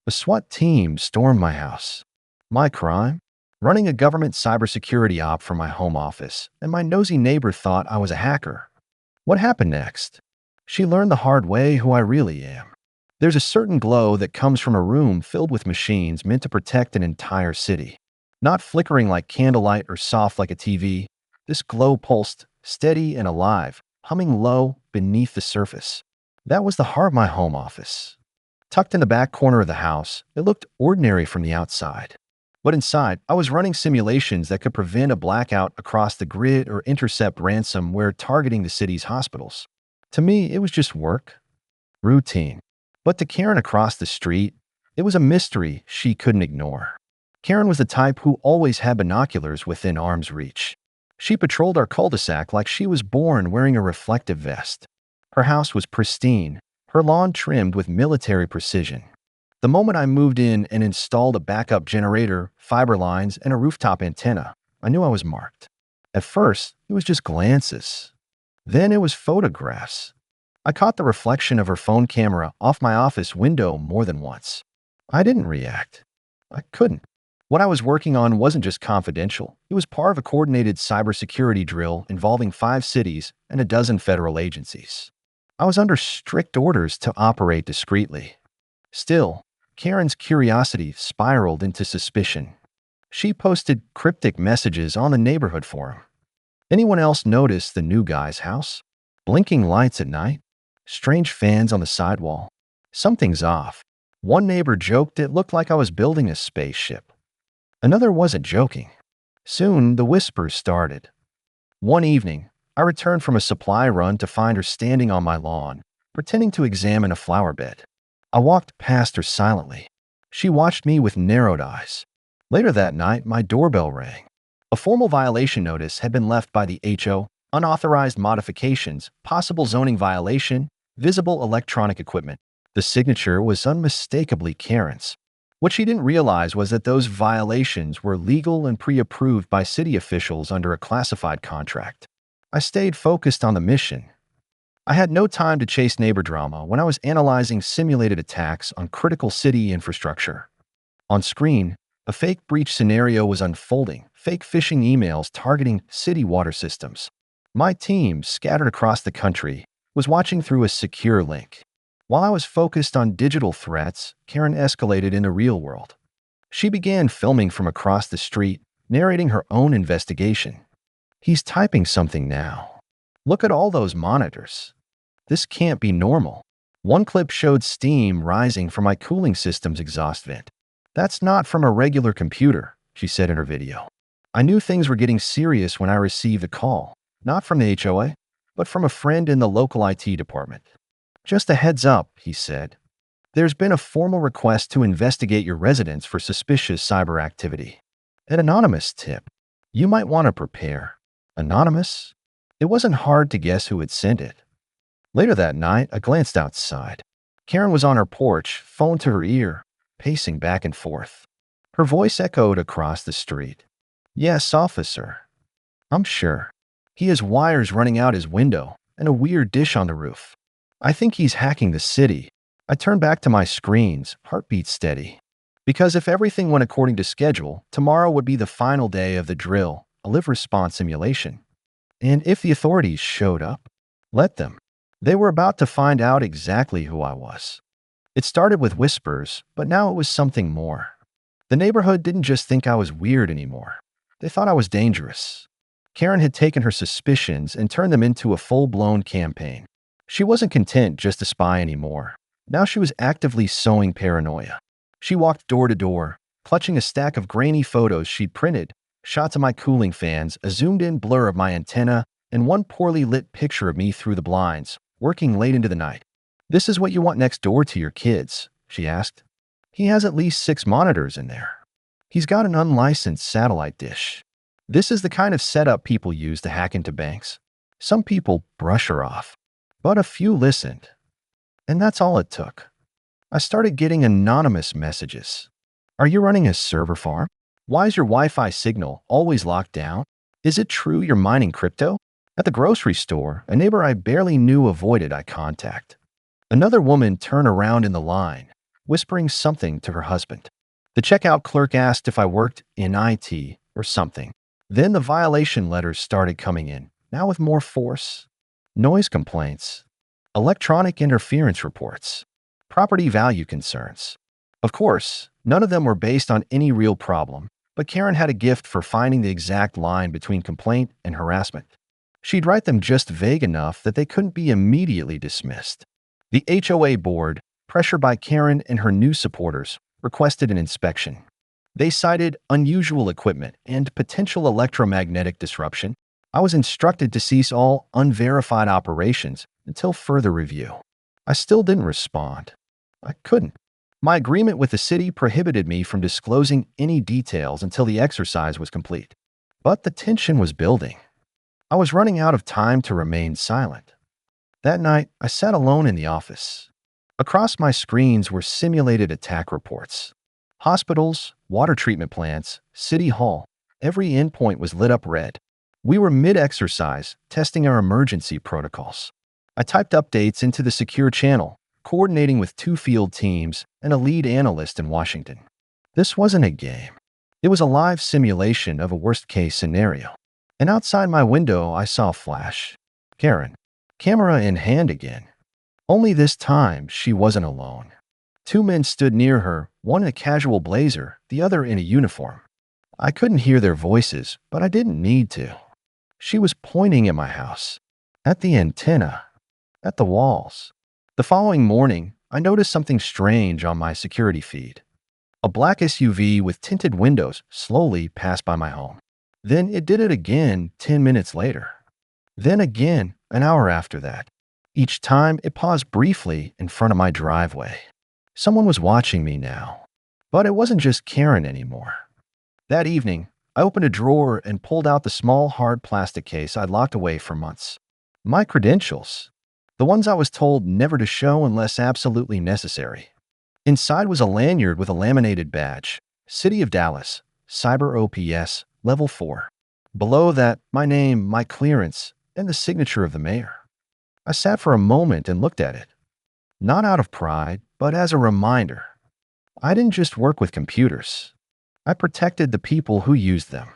A SWAT team stormed my house. My crime? Running a government cybersecurity op from my home office, and my nosy neighbor thought I was a hacker. What happened next? She learned the hard way who I really am. There's a certain glow that comes from a room filled with machines meant to protect an entire city. Not flickering like candlelight or soft like a TV, this glow pulsed, steady and alive, humming low beneath the surface. That was the heart of my home office. Tucked in the back corner of the house, it looked ordinary from the outside. But inside, I was running simulations that could prevent a blackout across the grid or intercept ransomware targeting the city's hospitals. To me, it was just work, routine. But to Karen across the street, it was a mystery she couldn't ignore. Karen was the type who always had binoculars within arm's reach. She patrolled our cul-de-sac like she was born wearing a reflective vest. Her house was pristine, her lawn trimmed with military precision. The moment I moved in and installed a backup generator, fiber lines, and a rooftop antenna, I knew I was marked. At first, it was just glances. Then it was photographs. I caught the reflection of her phone camera off my office window more than once. I didn't react. I couldn't. What I was working on wasn't just confidential. It was part of a coordinated cybersecurity drill involving 5 cities and a dozen federal agencies. I was under strict orders to operate discreetly. Still, Karen's curiosity spiraled into suspicion. She posted cryptic messages on the neighborhood forum. Anyone else notice the new guy's house? Blinking lights at night? Strange fans on the sidewall? Something's off. One neighbor joked it looked like I was building a spaceship. Another wasn't joking. Soon, the whispers started. One evening, I returned from a supply run to find her standing on my lawn, pretending to examine a flower bed. I walked past her silently. She watched me with narrowed eyes. Later that night, my doorbell rang. A formal violation notice had been left by the HO, unauthorized modifications, possible zoning violation, visible electronic equipment. The signature was unmistakably Karen's. What she didn't realize was that those violations were legal and pre-approved by city officials under a classified contract. I stayed focused on the mission. I had no time to chase neighbor drama when I was analyzing simulated attacks on critical city infrastructure. On screen, a fake breach scenario was unfolding, fake phishing emails targeting city water systems. My team, scattered across the country, was watching through a secure link. While I was focused on digital threats, Karen escalated in the real world. She began filming from across the street, narrating her own investigation. He's typing something now. Look at all those monitors. This can't be normal. One clip showed steam rising from my cooling system's exhaust vent. That's not from a regular computer, she said in her video. I knew things were getting serious when I received a call, not from the HOA, but from a friend in the local IT department. Just a heads up, he said. There's been a formal request to investigate your residence for suspicious cyber activity. An anonymous tip. You might want to prepare. Anonymous? It wasn't hard to guess who had sent it. Later that night, I glanced outside. Karen was on her porch, phone to her ear, pacing back and forth. Her voice echoed across the street. Yes, officer. I'm sure. He has wires running out his window and a weird dish on the roof. I think he's hacking the city. I turned back to my screens, heartbeat steady. Because if everything went according to schedule, tomorrow would be the final day of the drill, a live response simulation. And if the authorities showed up, let them. They were about to find out exactly who I was. It started with whispers, but now it was something more. The neighborhood didn't just think I was weird anymore. They thought I was dangerous. Karen had taken her suspicions and turned them into a full-blown campaign. She wasn't content just to spy anymore. Now she was actively sowing paranoia. She walked door to door, clutching a stack of grainy photos she'd printed, shots of my cooling fans, a zoomed-in blur of my antenna, and one poorly lit picture of me through the blinds, working late into the night. This is what you want next door to your kids, she asked. He has at least 6 monitors in there. He's got an unlicensed satellite dish. This is the kind of setup people use to hack into banks. Some people brush her off, but a few listened. And that's all it took. I started getting anonymous messages. Are you running a server farm? Why is your Wi-Fi signal always locked down? Is it true you're mining crypto? At the grocery store, a neighbor I barely knew avoided eye contact. Another woman turned around in the line, whispering something to her husband. The checkout clerk asked if I worked in IT or something. Then the violation letters started coming in, now with more force. Noise complaints, electronic interference reports, property value concerns. Of course, none of them were based on any real problem, but Karen had a gift for finding the exact line between complaint and harassment. She'd write them just vague enough that they couldn't be immediately dismissed. The HOA board, pressured by Karen and her new supporters, requested an inspection. They cited unusual equipment and potential electromagnetic disruption. I was instructed to cease all unverified operations until further review. I still didn't respond. I couldn't. My agreement with the city prohibited me from disclosing any details until the exercise was complete. But the tension was building. I was running out of time to remain silent. That night, I sat alone in the office. Across my screens were simulated attack reports. Hospitals, water treatment plants, City Hall, every endpoint was lit up red. We were mid-exercise, testing our emergency protocols. I typed updates into the secure channel, coordinating with 2 field teams and a lead analyst in Washington. This wasn't a game. It was a live simulation of a worst-case scenario. And outside my window, I saw a flash. Karen, camera in hand again. Only this time, she wasn't alone. 2 men stood near her, one in a casual blazer, the other in a uniform. I couldn't hear their voices, but I didn't need to. She was pointing at my house, at the antenna, at the walls. The following morning, I noticed something strange on my security feed. A black SUV with tinted windows slowly passed by my home. Then it did it again 10 minutes later. Then again an hour after that. Each time it paused briefly in front of my driveway. Someone was watching me now. But it wasn't just Karen anymore. That evening, I opened a drawer and pulled out the small hard plastic case I'd locked away for months. My credentials. The ones I was told never to show unless absolutely necessary. Inside was a lanyard with a laminated badge. City of Dallas, Cyber OPS, Level 4. Below that, my name, my clearance, and the signature of the mayor. I sat for a moment and looked at it. Not out of pride, but as a reminder. I didn't just work with computers. I protected the people who used them.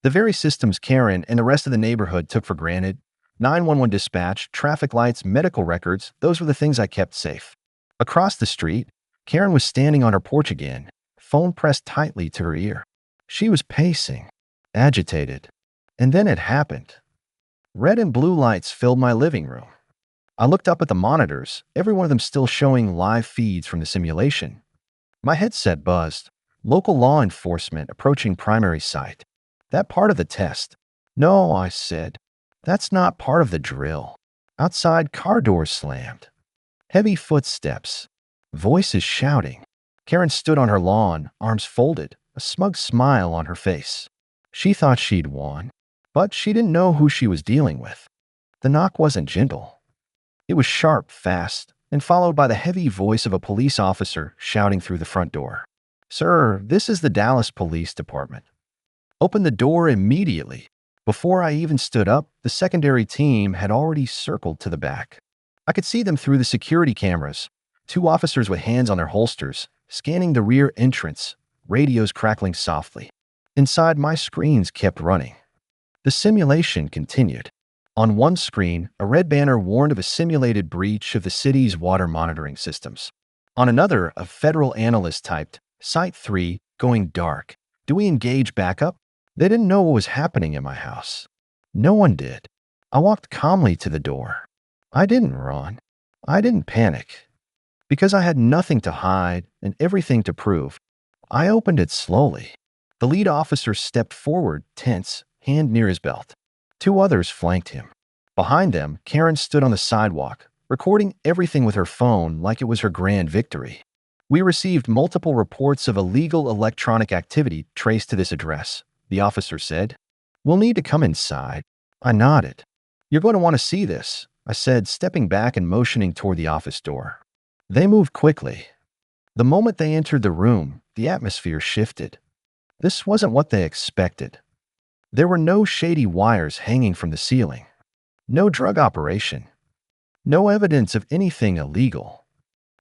The very systems Karen and the rest of the neighborhood took for granted, 911 dispatch, traffic lights, medical records, those were the things I kept safe. Across the street, Karen was standing on her porch again, phone pressed tightly to her ear. She was pacing, agitated. And then it happened. Red and blue lights filled my living room. I looked up at the monitors, every one of them still showing live feeds from the simulation. My headset buzzed. Local law enforcement approaching primary site. That part of the test. No, I said. That's not part of the drill. Outside, car doors slammed. Heavy footsteps. Voices shouting. Karen stood on her lawn, arms folded, a smug smile on her face. She thought she'd won, but she didn't know who she was dealing with. The knock wasn't gentle. It was sharp, fast, and followed by the heavy voice of a police officer shouting through the front door. Sir, this is the Dallas Police Department. Open the door immediately. Before I even stood up, the secondary team had already circled to the back. I could see them through the security cameras. 2 officers with hands on their holsters, scanning the rear entrance, radios crackling softly. Inside, my screens kept running. The simulation continued. On one screen, a red banner warned of a simulated breach of the city's water monitoring systems. On another, a federal analyst typed, Site 3, going dark. Do we engage backup? They didn't know what was happening in my house. No one did. I walked calmly to the door. I didn't run. I didn't panic. Because I had nothing to hide and everything to prove, I opened it slowly. The lead officer stepped forward, tense, hand near his belt. 2 others flanked him. Behind them, Karen stood on the sidewalk, recording everything with her phone like it was her grand victory. We received multiple reports of illegal electronic activity traced to this address, the officer said. We'll need to come inside. I nodded. You're going to want to see this, I said, stepping back and motioning toward the office door. They moved quickly. The moment they entered the room, the atmosphere shifted. This wasn't what they expected. There were no shady wires hanging from the ceiling. No drug operation. No evidence of anything illegal.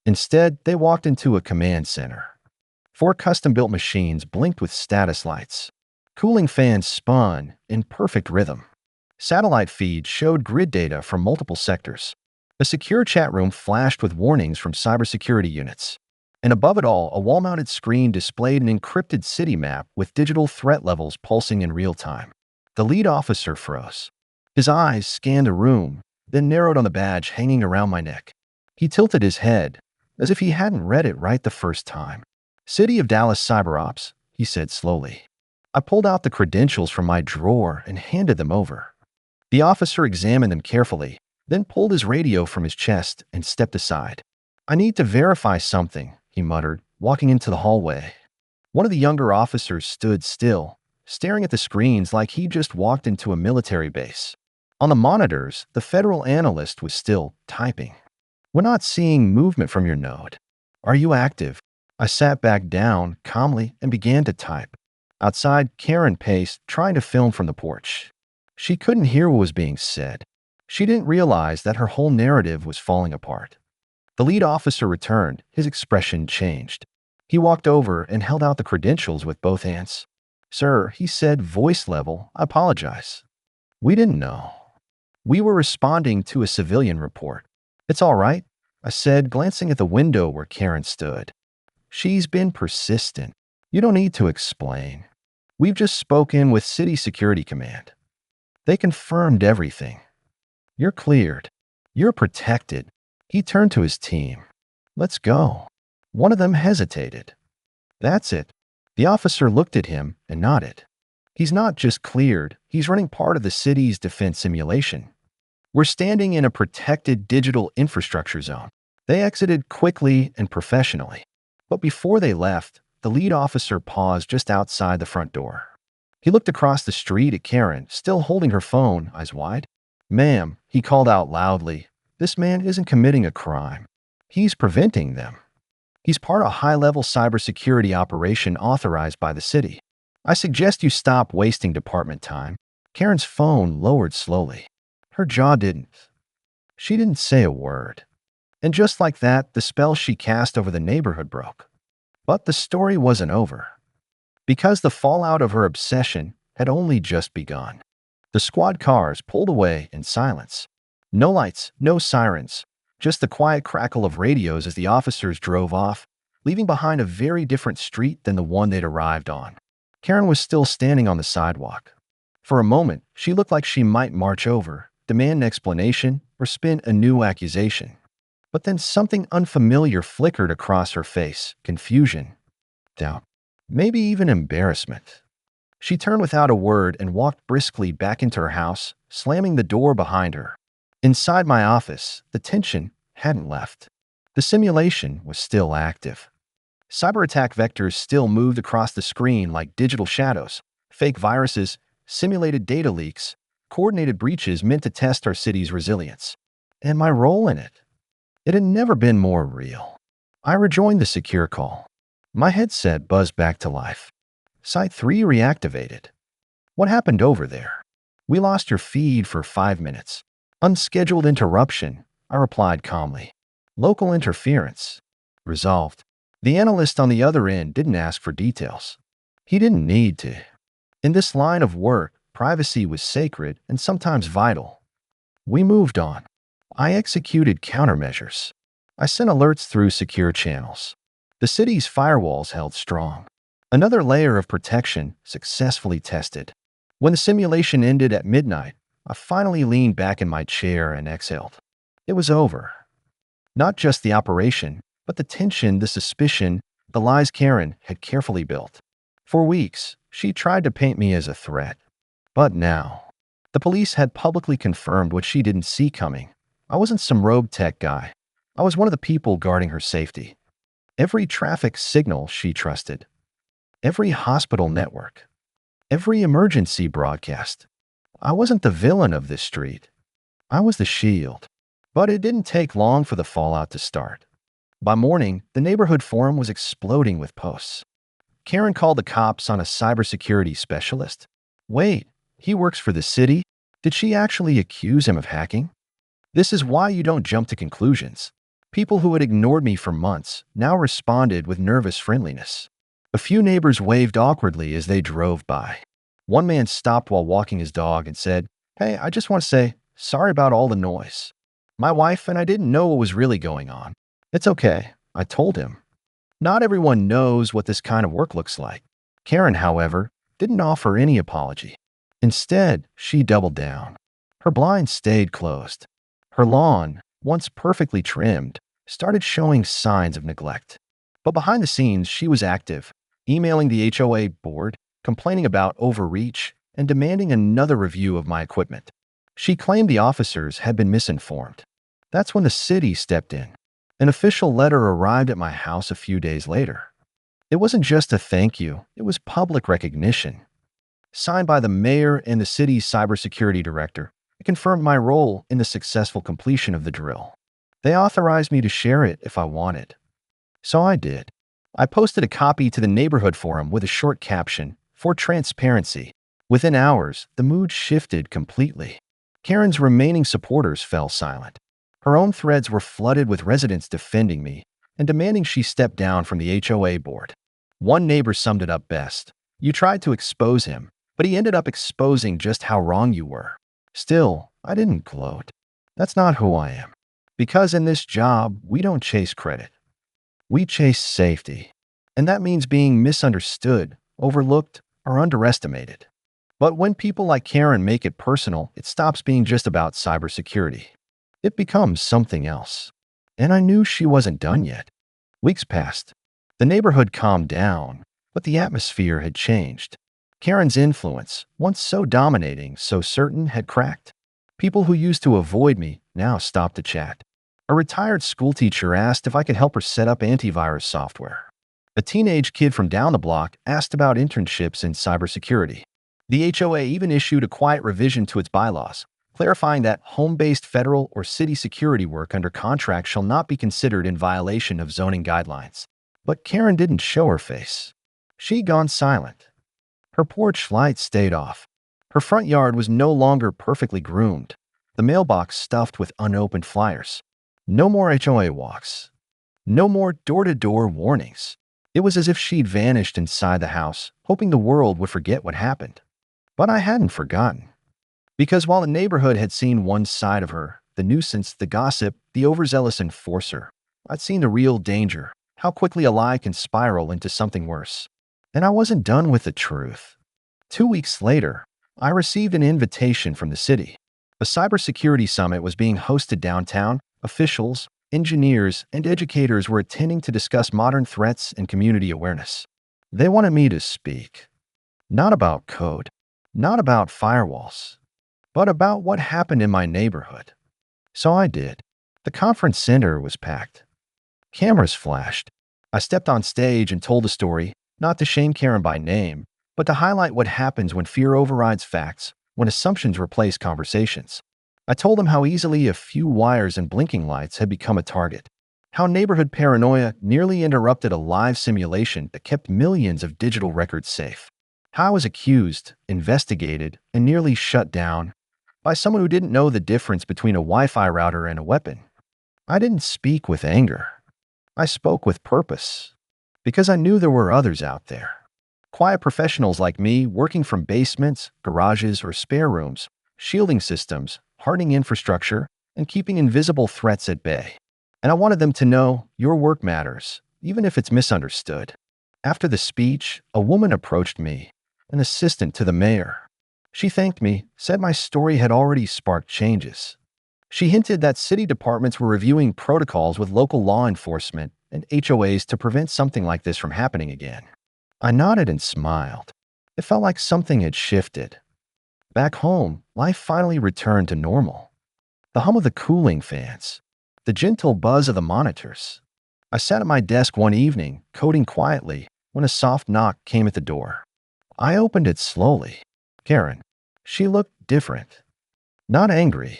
Instead, they walked into a command center. Four custom-built machines blinked with status lights. Cooling fans spun in perfect rhythm. Satellite feeds showed grid data from multiple sectors. A secure chat room flashed with warnings from cybersecurity units. And above it all, a wall-mounted screen displayed an encrypted city map with digital threat levels pulsing in real time. The lead officer froze. His eyes scanned the room, then narrowed on the badge hanging around my neck. He tilted his head, as if he hadn't read it right the first time. City of Dallas Cyber Ops, he said slowly. I pulled out the credentials from my drawer and handed them over. The officer examined them carefully, then pulled his radio from his chest and stepped aside. I need to verify something, he muttered, walking into the hallway. One of the younger officers stood still, staring at the screens like he just walked into a military base. On the monitors, the federal analyst was still typing. We're not seeing movement from your node. Are you active? I sat back down calmly and began to type. Outside, Karen paced, trying to film from the porch. She couldn't hear what was being said. She didn't realize that her whole narrative was falling apart. The lead officer returned. His expression changed. He walked over and held out the credentials with both hands. Sir, he said, voice level, I apologize. We didn't know. We were responding to a civilian report. It's all right, I said, glancing at the window where Karen stood. She's been persistent. You don't need to explain. We've just spoken with City Security Command. They confirmed everything. You're cleared. You're protected. He turned to his team. Let's go. One of them hesitated. That's it. The officer looked at him and nodded. He's not just cleared, he's running part of the city's defense simulation. We're standing in a protected digital infrastructure zone. They exited quickly and professionally. But before they left, the lead officer paused just outside the front door. He looked across the street at Karen, still holding her phone, eyes wide. Ma'am, he called out loudly, this man isn't committing a crime. He's preventing them. He's part of a high-level cybersecurity operation authorized by the city. I suggest you stop wasting department time. Karen's phone lowered slowly. Her jaw didn't. She didn't say a word. And just like that, the spell she cast over the neighborhood broke. But the story wasn't over. Because the fallout of her obsession had only just begun. The squad cars pulled away in silence. No lights, no sirens, just the quiet crackle of radios as the officers drove off, leaving behind a very different street than the one they'd arrived on. Karen was still standing on the sidewalk. For a moment, she looked like she might march over, demand an explanation, or spin a new accusation. But then something unfamiliar flickered across her face, confusion, doubt, maybe even embarrassment. She turned without a word and walked briskly back into her house, slamming the door behind her. Inside my office, the tension hadn't left. The simulation was still active. Cyber attack vectors still moved across the screen like digital shadows, fake viruses, simulated data leaks, coordinated breaches meant to test our city's resilience. And my role in it? It had never been more real. I rejoined the secure call. My headset buzzed back to life. Site 3 reactivated. What happened over there? We lost your feed for 5 minutes. Unscheduled interruption, I replied calmly. Local interference. Resolved. The analyst on the other end didn't ask for details. He didn't need to. In this line of work, privacy was sacred and sometimes vital. We moved on. I executed countermeasures. I sent alerts through secure channels. The city's firewalls held strong. Another layer of protection successfully tested. When the simulation ended at midnight, I finally leaned back in my chair and exhaled. It was over. Not just the operation, but the tension, the suspicion, the lies Karen had carefully built. For weeks, she tried to paint me as a threat. But now, the police had publicly confirmed what she didn't see coming. I wasn't some rogue tech guy. I was one of the people guarding her safety. Every traffic signal she trusted. Every hospital network. Every emergency broadcast. I wasn't the villain of this street. I was the shield. But it didn't take long for the fallout to start. By morning, the neighborhood forum was exploding with posts. Karen called the cops on a cybersecurity specialist. Wait, he works for the city? Did she actually accuse him of hacking? This is why you don't jump to conclusions. People who had ignored me for months now responded with nervous friendliness. A few neighbors waved awkwardly as they drove by. One man stopped while walking his dog and said, "Hey, I just want to say, sorry about all the noise. My wife and I didn't know what was really going on." "It's okay," I told him. Not everyone knows what this kind of work looks like. Karen, however, didn't offer any apology. Instead, she doubled down. Her blinds stayed closed. Her lawn, once perfectly trimmed, started showing signs of neglect. But behind the scenes, she was active, emailing the HOA board, complaining about overreach, and demanding another review of my equipment. She claimed the officers had been misinformed. That's when the city stepped in. An official letter arrived at my house a few days later. It wasn't just a thank you, it was public recognition. Signed by the mayor and the city's cybersecurity director, it confirmed my role in the successful completion of the drill. They authorized me to share it if I wanted. So I did. I posted a copy to the neighborhood forum with a short caption, "For transparency." Within hours, the mood shifted completely. Karen's remaining supporters fell silent. Her own threads were flooded with residents defending me and demanding she step down from the HOA board. One neighbor summed it up best. "You tried to expose him, but he ended up exposing just how wrong you were." Still, I didn't gloat. That's not who I am. Because in this job, we don't chase credit. We chase safety. And that means being misunderstood, overlooked, or underestimated. But when people like Karen make it personal, it stops being just about cybersecurity. It becomes something else. And I knew she wasn't done yet. Weeks passed. The neighborhood calmed down, but the atmosphere had changed. Karen's influence, once so dominating, so certain, had cracked. People who used to avoid me now stopped to chat. A retired schoolteacher asked if I could help her set up antivirus software. A teenage kid from down the block asked about internships in cybersecurity. The HOA even issued a quiet revision to its bylaws, clarifying that home-based federal or city security work under contract shall not be considered in violation of zoning guidelines. But Karen didn't show her face. She'd gone silent. Her porch light stayed off. Her front yard was no longer perfectly groomed, the mailbox stuffed with unopened flyers. No more HOA walks. No more door-to-door warnings. It was as if she'd vanished inside the house, hoping the world would forget what happened. But I hadn't forgotten. Because while the neighborhood had seen one side of her, the nuisance, the gossip, the overzealous enforcer, I'd seen the real danger, how quickly a lie can spiral into something worse. And I wasn't done with the truth. 2 weeks later, I received an invitation from the city. A cybersecurity summit was being hosted downtown. Officials, engineers, and educators were attending to discuss modern threats and community awareness. They wanted me to speak. Not about code, not about firewalls, but about what happened in my neighborhood. So I did. The conference center was packed. Cameras flashed. I stepped on stage and told a story, not to shame Karen by name, but to highlight what happens when fear overrides facts, when assumptions replace conversations. I told them how easily a few wires and blinking lights had become a target, how neighborhood paranoia nearly interrupted a live simulation that kept millions of digital records safe, how I was accused, investigated, and nearly shut down by someone who didn't know the difference between a Wi-Fi router and a weapon. I didn't speak with anger. I spoke with purpose, because I knew there were others out there. Quiet professionals like me working from basements, garages, or spare rooms, shielding systems, hardening infrastructure, and keeping invisible threats at bay. And I wanted them to know your work matters, even if it's misunderstood. After the speech, a woman approached me, an assistant to the mayor. She thanked me, said my story had already sparked changes. She hinted that city departments were reviewing protocols with local law enforcement and HOAs to prevent something like this from happening again. I nodded and smiled. It felt like something had shifted. Back home, life finally returned to normal. The hum of the cooling fans, the gentle buzz of the monitors. I sat at my desk one evening, coding quietly, when a soft knock came at the door. I opened it slowly. Karen. She looked different. Not angry.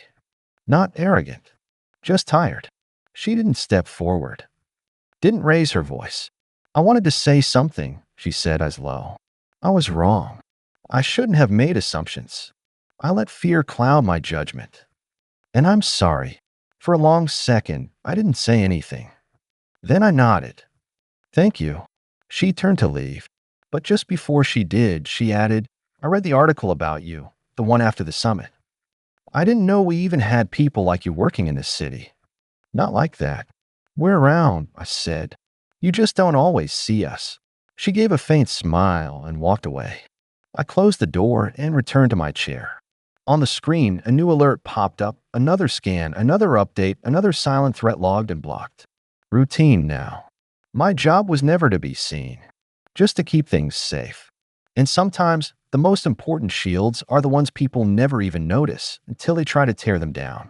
Not arrogant. Just tired. She didn't step forward. Didn't raise her voice. "I wanted to say something," she said as low. "I was wrong. I shouldn't have made assumptions. I let fear cloud my judgment. And I'm sorry. For a long second, I didn't say anything. Then I nodded. Thank you. She turned to leave. But just before she did, she added, I read the article about you, the one after the summit. I didn't know we even had people like you working in this city. Not like that. We're around, I said. You just don't always see us. She gave a faint smile and walked away. I closed the door and returned to my chair. On the screen, a new alert popped up, another scan, another update, another silent threat logged and blocked. Routine now. My job was never to be seen, just to keep things safe. And sometimes, the most important shields are the ones people never even notice until they try to tear them down.